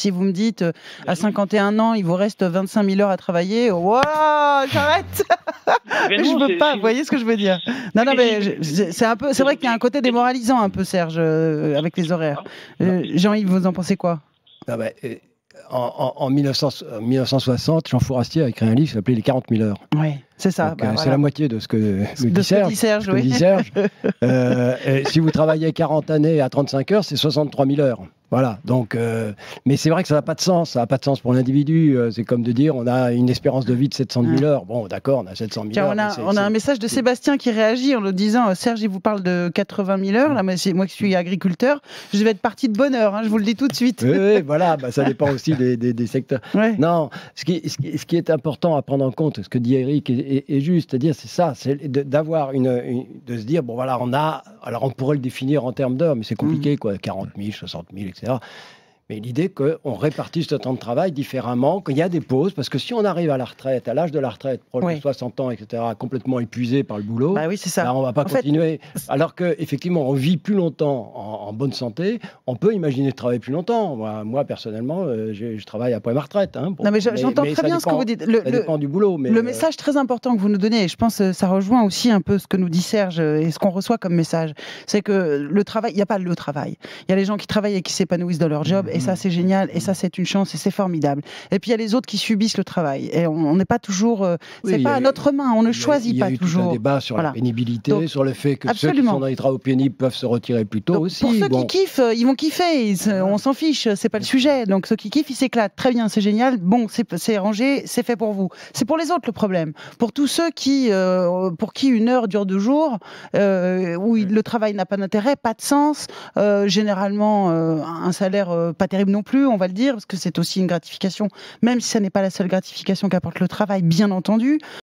Si vous me dites à 51 ans, il vous reste 25 000 heures à travailler, waouh, j'arrête. Je veux pas. Vous voyez ce que je veux dire? Non, mais c'est vrai qu'il y a un côté démoralisant un peu, Serge, avec les horaires. Jean-Yves, vous en pensez quoi? En 1960, Jean Fourastier a écrit un livre qui s'appelait Les 40 000 heures. Oui, c'est ça. C'est la moitié de ce que dit Serge. Si vous travaillez 40 années à 35 heures, c'est 63 000 heures. Voilà. Donc, mais c'est vrai que ça n'a pas de sens. Ça n'a pas de sens pour l'individu. C'est comme de dire on a une espérance de vie de 700 000 heures. Bon, d'accord, on a 700 000 heures. On a un message de Sébastien qui réagit en nous disant Serge, il vous parle de 80 000 heures. Là, moi qui suis agriculteur, je vais être parti de bonne heure. Je vous le dis tout de suite. Oui, voilà. Ça dépend aussi des secteurs. Ouais. Non, ce qui est important à prendre en compte, ce que dit Eric est juste, c'est-à-dire c'est ça, c'est d'avoir de se dire bon voilà, alors on pourrait le définir en termes d'heures, mais c'est compliqué quoi, 40 000, 60 000, etc. Mais l'idée qu'on répartisse ce temps de travail différemment, qu'il y a des pauses, parce que si on arrive à la retraite, à l'âge de la retraite, proche de 60 ans, etc., complètement épuisé par le boulot, oui, c'est ça. On ne va pas continuer. Alors qu'effectivement, on vit plus longtemps en bonne santé, on peut imaginer travailler plus longtemps. Moi personnellement, je travaille après ma retraite. Bon, non, mais j'entends très bien ce que vous dites. Ça dépend du boulot. Mais le message très important que vous nous donnez, et je pense que ça rejoint aussi un peu ce que nous dit Serge et ce qu'on reçoit comme message, c'est que le travail, il n'y a pas le travail. Il y a les gens qui travaillent et qui s'épanouissent dans leur job, et ça c'est génial, et ça c'est une chance, et c'est formidable. Et puis il y a les autres qui subissent le travail, et on n'est pas toujours, c'est pas à notre main, on ne choisit pas toujours. Il y a eu tout un débat sur la pénibilité, donc, sur le fait que ceux qui sont dans les travaux pénibles peuvent se retirer plus tôt aussi. Pour ceux qui kiffent, ils vont kiffer, on s'en fiche, c'est pas le sujet. Donc ceux qui kiffent, ils s'éclatent, très bien, c'est génial, bon, c'est rangé, c'est fait pour vous. C'est pour les autres le problème. Pour tous ceux pour qui une heure dure 2 jours, où le travail n'a pas d'intérêt, pas de sens, généralement un salaire pas terrible non plus, on va le dire, parce que c'est aussi une gratification, même si ça n'est pas la seule gratification qu'apporte le travail, bien entendu.